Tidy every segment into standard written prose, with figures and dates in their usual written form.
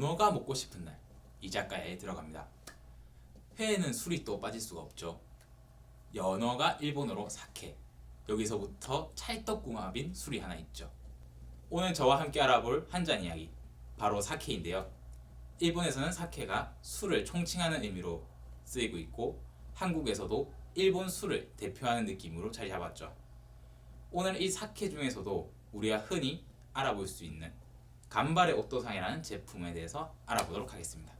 연어가 먹고 싶은 날, 이 작가에 들어갑니다. 회에는 술이 또 빠질 수가 없죠. 연어가 일본어로 사케, 여기서부터 찰떡궁합인 술이 하나 있죠. 오늘 저와 함께 알아볼 한 잔 이야기, 바로 사케인데요. 일본에서는 사케가 술을 총칭하는 의미로 쓰이고 있고, 한국에서도 일본 술을 대표하는 느낌으로 자리 잡았죠. 오늘 이 사케 중에서도 우리가 흔히 알아볼 수 있는 간발의 오토상이라는 제품에 대해서 알아보도록 하겠습니다.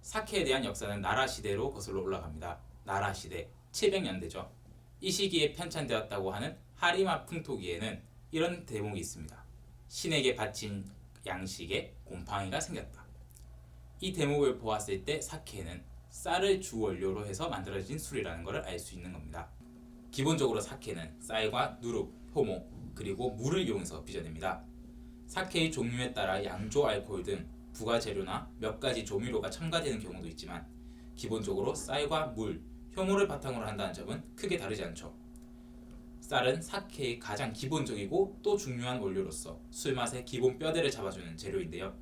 사케에 대한 역사는 나라 시대로 거슬러 올라갑니다. 나라 시대 700년대죠. 이 시기에 편찬되었다고 하는 하리마 풍토기에는 이런 대목이 있습니다. 신에게 바친 양식에 곰팡이가 생겼다. 이 대목을 보았을 때 사케는 쌀을 주원료로 해서 만들어진 술이라는 것을 알 수 있는 겁니다. 기본적으로 사케는 쌀과 누룩, 효모, 그리고 물을 이용해서 빚어냅니다. 사케의 종류에 따라 양조 알코올 등 부가 재료나 몇 가지 조미료가 첨가되는 경우도 있지만 기본적으로 쌀과 물, 효모를 바탕으로 한다는 점은 크게 다르지 않죠. 쌀은 사케의 가장 기본적이고 또 중요한 원료로서 술맛의 기본 뼈대를 잡아주는 재료인데요.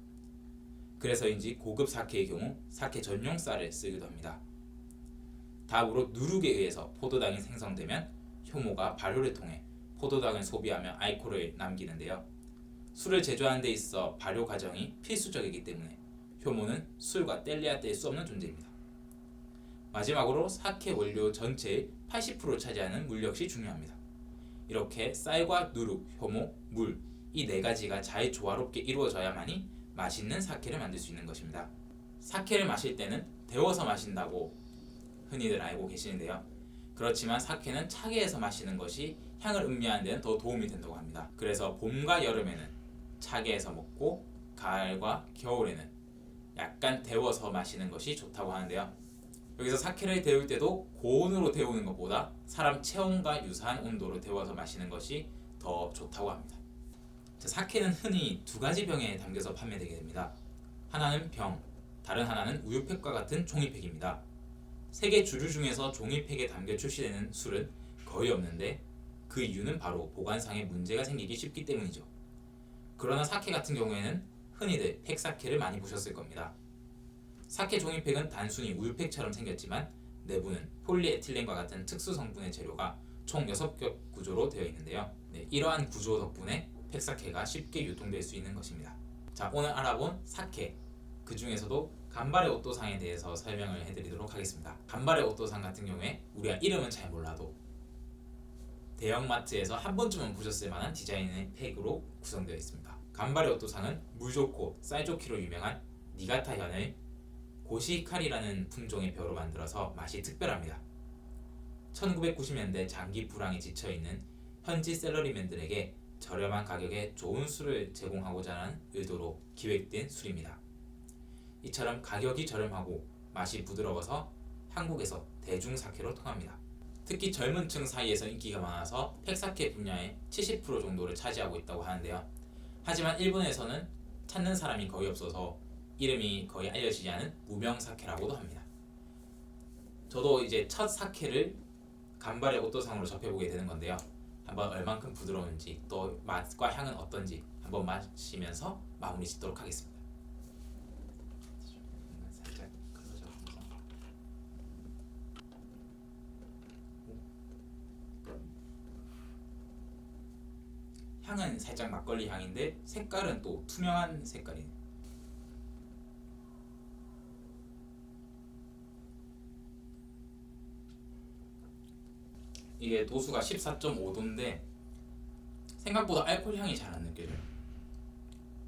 그래서인지 고급 사케의 경우 사케 전용 쌀을 쓰기도 합니다. 다음으로 누룩에 의해서 포도당이 생성되면 효모가 발효를 통해 포도당을 소비하며 알코올을 남기는데요. 술을 제조하는 데 있어 발효 과정이 필수적이기 때문에 효모는 술과 뗄래야 뗄 수 없는 존재입니다. 마지막으로 사케 원료 전체의 80%를 차지하는 물 역시 중요합니다. 이렇게 쌀과 누룩, 효모, 물, 이 네 가지가 잘 조화롭게 이루어져야만이 맛있는 사케를 만들 수 있는 것입니다. 사케를 마실 때는 데워서 마신다고 흔히들 알고 계시는데요. 그렇지만 사케는 차게 해서 마시는 것이 향을 음미하는 데는 더 도움이 된다고 합니다. 그래서 봄과 여름에는 차게 해서 먹고 가을과 겨울에는 약간 데워서 마시는 것이 좋다고 하는데요. 여기서 사케를 데울 때도 고온으로 데우는 것보다 사람 체온과 유사한 온도로 데워서 마시는 것이 더 좋다고 합니다. 사케는 흔히 두 가지 병에 담겨서 판매되게 됩니다. 하나는 병, 다른 하나는 우유팩과 같은 종이팩입니다. 세계 주류 중에서 종이팩에 담겨 출시되는 술은 거의 없는데 그 이유는 바로 보관상에 문제가 생기기 쉽기 때문이죠. 그러나 사케 같은 경우에는 흔히들 팩사케를 많이 보셨을 겁니다. 사케 종이팩은 단순히 우유팩처럼 생겼지만 내부는 폴리에틸렌과 같은 특수 성분의 재료가 총 6겹 구조로 되어 있는데요. 이러한 구조 덕분에 팩사케가 쉽게 유통될 수 있는 것입니다. 자, 오늘 알아본 사케, 그 중에서도 간발의 오토상에 대해서 설명을 해드리도록 하겠습니다. 간발의 오토상 같은 경우에 우리가 이름은 잘 몰라도 대형마트에서 한 번쯤은 보셨을 만한 디자인의 팩으로 구성되어 있습니다. 간발의 오토상은 물 좋고 쌀 좋기로 유명한 니가타 현의 고시히카리라는 품종의 벼로 만들어서 맛이 특별합니다. 1990년대 장기 불황에 지쳐있는 현지 샐러리맨들에게 저렴한 가격에 좋은 술을 제공하고자 하는 의도로 기획된 술입니다. 이처럼 가격이 저렴하고 맛이 부드러워서 한국에서 대중사케로 통합니다. 특히 젊은 층 사이에서 인기가 많아서 팩사케 분야의 70% 정도를 차지하고 있다고 하는데요. 하지만 일본에서는 찾는 사람이 거의 없어서 이름이 거의 알려지지 않은 무명사케라고도 합니다. 저도 이제 첫 사케를 간발의 오토상으로 접해보게 되는 건데요. 한번 얼만큼 부드러운지 또 맛과 향은 어떤지 한번 마시면서 마무리 짓도록 하겠습니다. 살짝 향은 살짝 막걸리 향인데 색깔은 또 투명한 색깔이네요. 이게 도수가 14.5도인데 생각보다 알코올 향이 잘 안 느껴져요.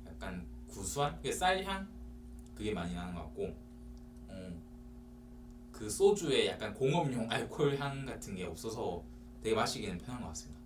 약간 구수한 쌀향 그게 많이 나는 것 같고 그 소주에 약간 공업용 알코올 향 같은 게 없어서 되게 마시기는 편한 것 같습니다.